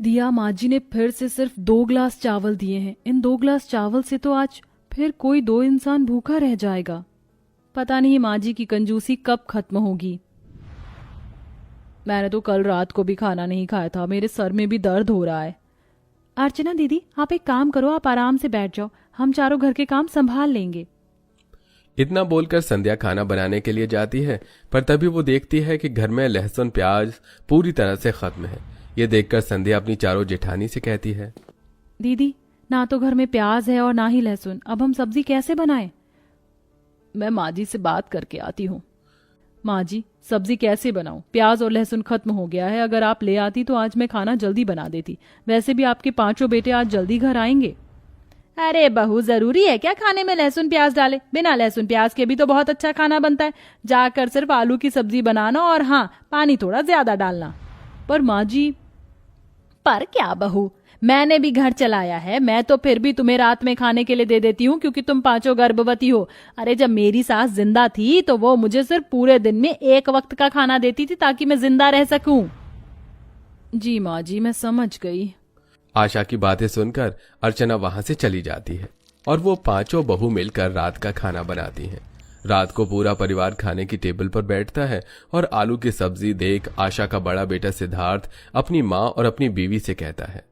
दिया, माँ जी ने फिर से सिर्फ 2 ग्लास चावल दिए हैं। इन 2 ग्लास चावल से तो आज फिर कोई 2 इंसान भूखा रह जाएगा। पता नहीं माँ जी की कंजूसी कब खत्म होगी। मैंने तो कल रात को भी खाना नहीं खाया था, मेरे सर में भी दर्द हो रहा है। अर्चना दीदी, आप एक काम करो, आप आराम से बैठ जाओ, हम चारों घर के काम संभाल लेंगे। इतना बोलकर संध्या खाना बनाने के लिए जाती है, पर तभी वो देखती है कि घर में लहसुन प्याज पूरी तरह से खत्म है। ये देखकर संध्या अपनी चारों जेठानी से कहती है, दीदी, ना तो घर में प्याज है और ना ही लहसुन, अब हम सब्जी कैसे बनाएं? मैं माँ जी से बात करके आती हूँ। माँ जी, सब्जी कैसे बनाऊं? प्याज और लहसुन खत्म हो गया है। अगर आप ले आती तो आज मैं खाना जल्दी बना देती। वैसे भी आपके 5 बेटे आज जल्दी घर आएंगे। अरे बहू, जरूरी है क्या खाने में लहसुन प्याज डाले? बिना लहसुन प्याज के भी तो बहुत अच्छा खाना बनता है। जाकर सिर्फ आलू की सब्जी बनाना और हाँ, पानी थोड़ा ज्यादा डालना। पर माँ जी। पर क्या बहू, मैंने भी घर चलाया है, मैं तो फिर भी तुम्हें रात में खाने के लिए दे देती हूँ क्योंकि तुम 5 गर्भवती हो। अरे जब मेरी सास जिंदा थी तो वो मुझे सिर्फ पूरे दिन में 1 वक्त का खाना देती थी ताकि मैं जिंदा रह सकूं। जी माँ जी, मैं समझ गई। आशा की बातें सुनकर अर्चना वहां से चली जाती है और वो 5 बहू मिलकर रात का खाना बनाती हैं। रात को पूरा परिवार खाने की टेबल पर बैठता है और आलू की सब्जी देख आशा का बड़ा बेटा सिद्धार्थ अपनी माँ और अपनी बीवी से कहता है,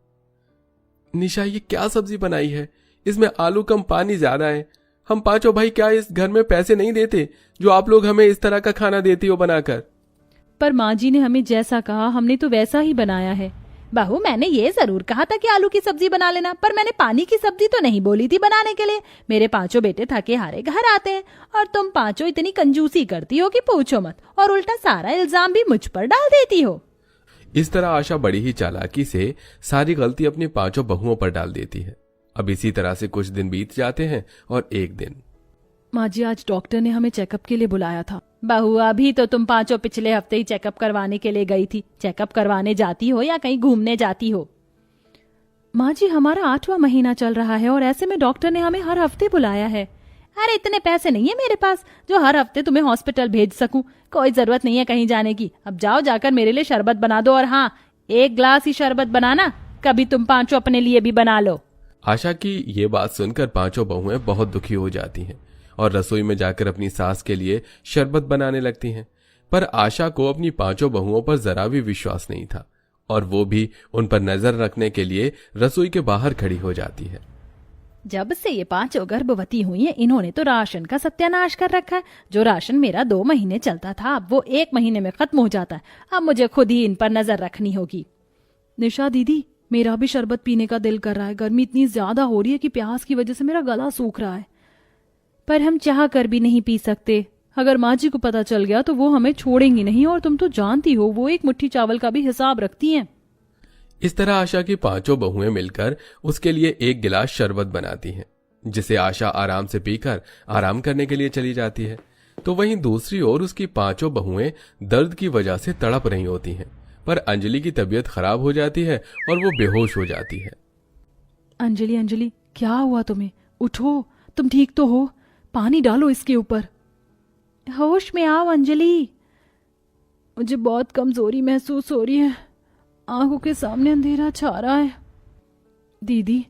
निशा, ये क्या सब्जी बनाई है? इसमें आलू कम पानी ज्यादा है। हम 5 भाई क्या इस घर में पैसे नहीं देते जो आप लोग हमें इस तरह का खाना देती हो बनाकर? पर माँ जी ने हमें जैसा कहा हमने तो वैसा ही बनाया है। बहू, मैंने ये जरूर कहा था कि आलू की सब्जी बना लेना, पर मैंने पानी की सब्जी तो नहीं बोली थी बनाने के लिए। मेरे 5 बेटे थके हारे घर आते हैं और तुम 5 इतनी कंजूसी करती हो कि पूछो मत, और उल्टा सारा इल्जाम भी मुझ पर डाल देती हो। इस तरह आशा बड़ी ही चालाकी से सारी गलती अपनी 5 बहुओं पर डाल देती है। अब इसी तरह से कुछ दिन बीत जाते हैं और एक दिन, माँ जी, आज डॉक्टर ने हमें चेकअप के लिए बुलाया था। बहू, अभी तो तुम 5 पिछले हफ्ते ही चेकअप करवाने के लिए गई थी। चेकअप करवाने जाती हो या कहीं घूमने जाती हो? माँ जी, हमारा 8वां महीना चल रहा है और ऐसे में डॉक्टर ने हमें हर हफ्ते बुलाया है। अरे इतने पैसे नहीं है मेरे पास जो हर हफ्ते तुम्हें हॉस्पिटल भेज सकूं। कोई जरूरत नहीं है कहीं जाने की। अब जाओ, जाकर मेरे लिए शरबत बना दो, और हाँ, 1 ग्लास ही शरबत बनाना, कभी तुम 5 अपने लिए भी बना लो। आशा की ये बात सुनकर 5 बहुएं बहुत दुखी हो जाती हैं और रसोई में जाकर अपनी सास के लिए शरबत बनाने लगती हैं। पर आशा को अपनी 5 बहुओं पर जरा भी विश्वास नहीं था और वो भी उन पर नजर रखने के लिए रसोई के बाहर खड़ी हो जाती है। जब से ये 5 गर्भवती हुई हैं, इन्होंने तो राशन का सत्यानाश कर रखा है। जो राशन मेरा 2 महीने चलता था, अब वो 1 महीने में खत्म हो जाता है। अब मुझे खुद ही इन पर नजर रखनी होगी। निशा दीदी, मेरा भी शरबत पीने का दिल कर रहा है। गर्मी इतनी ज्यादा हो रही है कि प्यास की वजह से मेरा गला सूख रहा है, पर हम चाह कर भी नहीं पी सकते। अगर माँ जी को पता चल गया तो वो हमें छोड़ेंगी नहीं, और तुम तो जानती हो वो 1 मुट्ठी चावल का भी हिसाब रखती हैं। इस तरह आशा की 5 बहुएं मिलकर उसके लिए 1 गिलास शरबत बनाती हैं, जिसे आशा आराम से पीकर आराम करने के लिए चली जाती है। तो वहीं दूसरी ओर उसकी 5 बहुएं दर्द की वजह से तड़प रही होती हैं, पर अंजलि की तबीयत खराब हो जाती है और वो बेहोश हो जाती है। अंजलि, अंजलि, क्या हुआ तुम्हें? उठो, तुम ठीक तो हो? पानी डालो इसके ऊपर। होश में आओ अंजलि। मुझे बहुत कमजोरी महसूस हो रही है, आंखों के सामने अंधेरा छा रहा है। दीदी,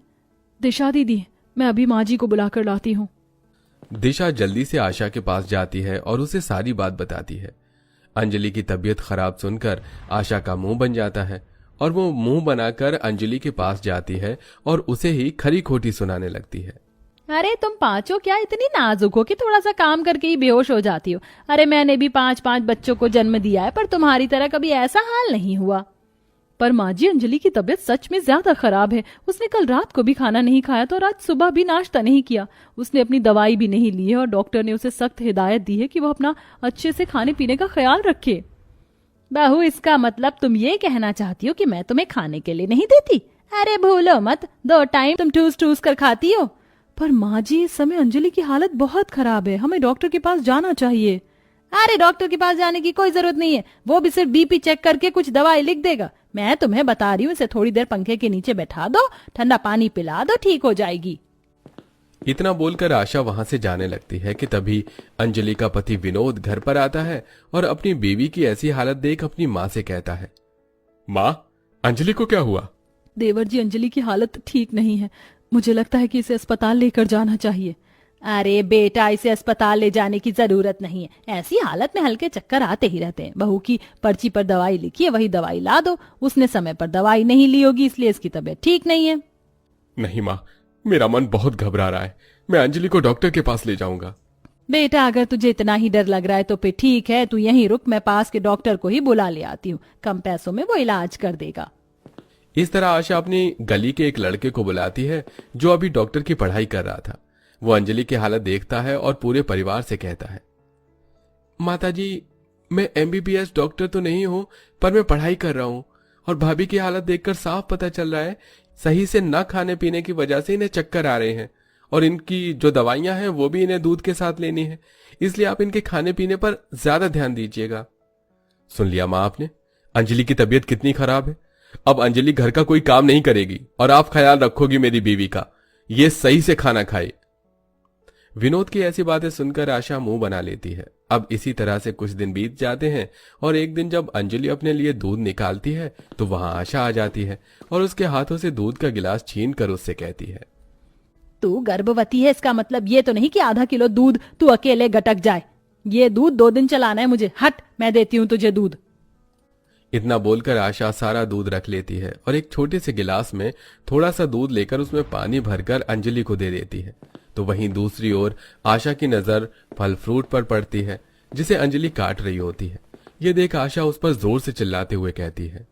दिशा दीदी, मैं अभी माँ जी को बुलाकर लाती हूँ। दिशा जल्दी से आशा के पास जाती है और उसे सारी बात बताती है। अंजलि की तबीयत खराब सुनकर आशा का मुंह बन जाता है और वो मुंह बनाकर अंजलि के पास जाती है और उसे ही खरी खोटी सुनाने लगती है। अरे तुम 5 क्या इतनी नाजुक हो कि थोड़ा सा काम करके ही बेहोश हो जाती हो? अरे मैंने भी 5 बच्चों को जन्म दिया है, पर तुम्हारी तरह कभी ऐसा हाल नहीं हुआ। पर माँ जी, अंजलि की तबीयत सच में ज्यादा खराब है। उसने कल रात को भी खाना नहीं खाया था और आज सुबह भी नाश्ता नहीं किया। उसने अपनी दवाई भी नहीं ली है और डॉक्टर ने उसे सख्त हिदायत दी है कि वो अपना अच्छे से खाने पीने का ख्याल रखे। बहू, इसका मतलब तुम ये कहना चाहती हो कि मैं तुम्हें खाने के लिए नहीं देती? अरे भूलो मत, 2 टाइम तुम ठूस ठूस कर खाती हो। पर माँ जी, इस समय अंजलि की हालत बहुत खराब है, हमें डॉक्टर के पास जाना चाहिए। अरे डॉक्टर के पास जाने की कोई जरूरत नहीं है, वो भी सिर्फ बीपी चेक करके कुछ दवाई लिख देगा। मैं तुम्हें बता रही हूँ, इसे थोड़ी देर पंखे के नीचे बैठा दो, ठंडा पानी पिला दो, ठीक हो जाएगी। इतना बोलकर आशा वहां से जाने लगती है कि तभी अंजलि का पति विनोद घर पर आता है और अपनी बीवी की ऐसी हालत देख अपनी माँ से कहता है, माँ, अंजलि को क्या हुआ? देवर जी, अंजलि की हालत ठीक नहीं है। मुझे लगता है कि इसे अस्पताल लेकर जाना चाहिए। अरे बेटा, इसे अस्पताल ले जाने की जरूरत नहीं है। ऐसी हालत में हल्के चक्कर आते ही रहते हैं। बहू की पर्ची पर दवाई लिखी है, वही दवाई ला दो। उसने समय पर दवाई नहीं ली होगी, इसलिए इसकी तबीयत ठीक नहीं है। नहीं माँ, मेरा मन बहुत घबरा रहा है। मैं अंजलि को डॉक्टर के पास ले जाऊंगा। बेटा, अगर तुझे इतना ही डर लग रहा है तो फिर ठीक है, तू यहीं रुक, मैं पास के डॉक्टर को ही बुला ले आती हूँ। कम पैसों में वो इलाज कर देगा। इस तरह आशा अपनी गली के एक लड़के को बुलाती है जो अभी डॉक्टर की पढ़ाई कर रहा था। वो अंजलि की हालत देखता है और पूरे परिवार से कहता है, माताजी, मैं एमबीबीएस डॉक्टर तो नहीं हूं, पर मैं पढ़ाई कर रहा हूं और भाभी की हालत देखकर साफ पता चल रहा है सही से न खाने पीने की वजह से इन्हें चक्कर आ रहे हैं और इनकी जो दवाइयां हैं वो भी इन्हें दूध के साथ लेनी है। इसलिए आप इनके खाने पीने पर ज्यादा ध्यान दीजिएगा। सुन लिया माँ आपने, अंजलि की तबीयत कितनी खराब है। अब अंजलि घर का कोई काम नहीं करेगी और आप ख्याल रखोगी मेरी बीवी का। ये सही से खाना खाए। विनोद की ऐसी बातें सुनकर आशा मुंह बना लेती है। अब इसी तरह से कुछ दिन बीत जाते हैं और एक दिन जब अंजलि अपने लिए दूध निकालती है तो वहां आशा आ जाती है और उसके हाथों से दूध का गिलास छीन कर उससे कहती है, तू गर्भवती है, इसका मतलब ये तो नहीं कि आधा किलो दूध तू अकेले गटक जाए। ये दूध 2 दिन चलाना है मुझे। हट, मैं देती हूँ तुझे दूध। इतना बोलकर आशा सारा दूध रख लेती है और एक छोटे से गिलास में थोड़ा सा दूध लेकर उसमें पानी भरकर अंजलि को दे देती है। तो वहीं दूसरी ओर आशा की नजर फल फ्रूट पर पड़ती है जिसे अंजलि काट रही होती है। ये देख आशा उस पर जोर से चिल्लाते हुए कहती है,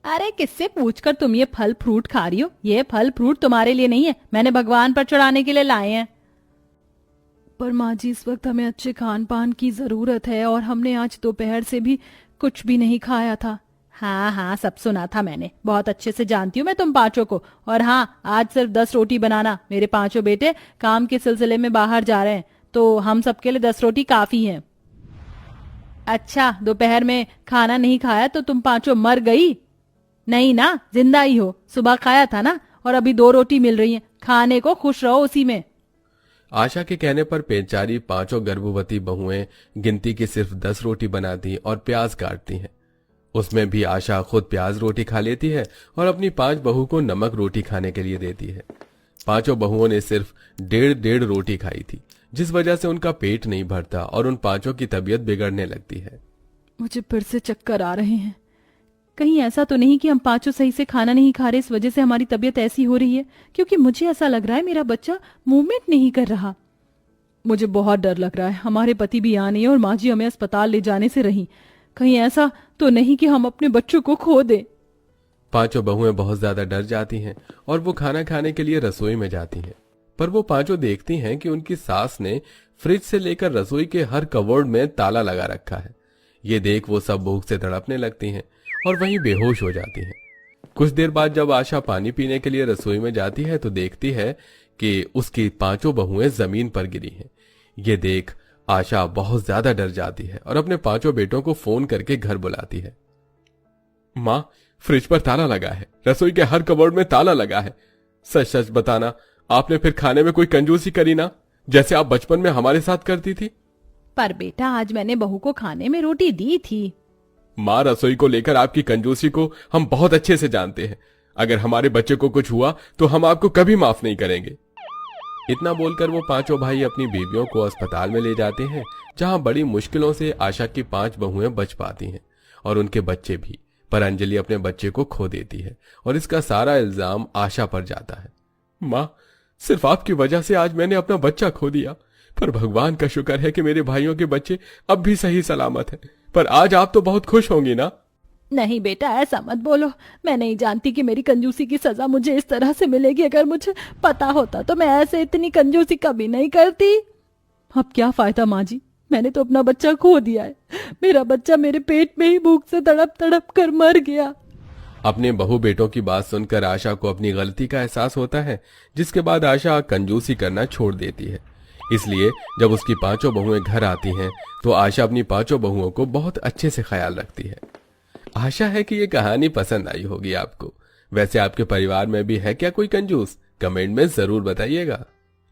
अरे किससे पूछकर तुम ये फल फ्रूट खा रही हो? ये फल फ्रूट तुम्हारे लिए नहीं है, मैंने भगवान पर चढ़ाने के लिए लाए हैं। पर माँ जी, इस वक्त हमें अच्छे खान पान की जरूरत है और हमने आज दोपहर से भी कुछ भी नहीं खाया था। हाँ हाँ, सब सुना था मैंने। बहुत अच्छे से जानती हूँ मैं तुम पांचों को। और हाँ, आज सिर्फ 10 रोटी बनाना। मेरे 5 बेटे काम के सिलसिले में बाहर जा रहे हैं, तो हम सबके लिए 10 रोटी काफी है। अच्छा, दोपहर में खाना नहीं खाया तो तुम 5 मर गई? नहीं ना, जिंदा ही हो। सुबह खाया था ना, और अभी 2 रोटी मिल रही है। खाने को खुश रहो उसी में। आशा के कहने पर बेचारी 5 गर्भवती बहुएं गिनती की सिर्फ 10 रोटी बनाती और प्याज काटती हैं। उसमें भी आशा खुद प्याज रोटी खा लेती है और अपनी 5 बहू को नमक रोटी खाने के लिए देती है। 5 बहुओं ने सिर्फ 1.5 रोटी खाई थी, जिस वजह से उनका पेट नहीं भरता और उन 5 की तबीयत बिगड़ने लगती है। मुझे फिर से चक्कर आ रहे हैं। कहीं ऐसा तो नहीं कि हम 5 सही से खाना नहीं खा रहे, इस वजह से हमारी तबीयत ऐसी हो रही है? क्योंकि मुझे ऐसा लग रहा है मेरा बच्चा मूवमेंट नहीं कर रहा। मुझे बहुत डर लग रहा है। हमारे पति भी यहाँ नहीं है और माँ जी हमें अस्पताल ले जाने से रही। कहीं ऐसा तो नहीं कि हम अपने बच्चों को खो दें। 5 बहुएं बहुत ज्यादा डर जाती हैं और वो खाना खाने के लिए रसोई में जाती हैं। पर वो 5 देखती हैं कि उनकी सास ने फ्रिज से लेकर रसोई के हर कबोर्ड में ताला लगा रखा है। ये देख वो सब भूख से तड़पने लगती हैं और वहीं बेहोश हो जाती हैं। कुछ देर बाद जब आशा पानी पीने के लिए रसोई में जाती है तो देखती है कि उसकी 5 बहुएं जमीन पर गिरी हैं। ये देख आशा बहुत ज्यादा डर जाती है और अपने 5 बेटों को फोन करके घर बुलाती है। माँ, फ्रिज पर ताला लगा है, रसोई के हर कबोर्ड में ताला लगा है। सच सच बताना, आपने फिर खाने में कोई कंजूसी करी ना, जैसे आप बचपन में हमारे साथ करती थी? पर बेटा, आज मैंने बहू को खाने में रोटी दी थी। माँ, रसोई को लेकर आपकी कंजूसी को हम बहुत अच्छे से जानते हैं। अगर हमारे बच्चे को कुछ हुआ तो हम आपको कभी माफ नहीं करेंगे। इतना बोलकर वो 5 भाई अपनी बीवियों को अस्पताल में ले जाते हैं, जहां बड़ी मुश्किलों से आशा की 5 बहुएं बच पाती हैं और उनके बच्चे भी। पर अंजलि अपने बच्चे को खो देती है और इसका सारा इल्जाम आशा पर जाता है। माँ, सिर्फ आपकी वजह से आज मैंने अपना बच्चा खो दिया, पर भगवान का शुक्र है कि मेरे भाइयों के बच्चे अब भी सही सलामत हैं। पर आज आप तो बहुत खुश होंगी ना? नहीं बेटा, ऐसा मत बोलो। मैं नहीं जानती कि मेरी कंजूसी की सजा मुझे इस तरह से मिलेगी। अगर मुझे पता होता तो मैं ऐसे इतनी कंजूसी कभी नहीं करती। अब क्या फायदा माँ जी, मैंने तो अपना बच्चा खो दिया है। मेरा बच्चा मेरे पेट में ही भूख से तड़प तड़प कर मर गया। अपने बहू बेटों की बात सुनकर आशा को अपनी गलती का एहसास होता है, जिसके बाद आशा कंजूसी करना छोड़ देती है। इसलिए जब उसकी 5 बहुएं घर आती हैं तो आशा अपनी 5 बहुओं को बहुत अच्छे से ख्याल रखती है। आशा है कि ये कहानी पसंद आई होगी आपको। वैसे आपके परिवार में भी है क्या कोई कंजूस? कमेंट में जरूर बताइएगा।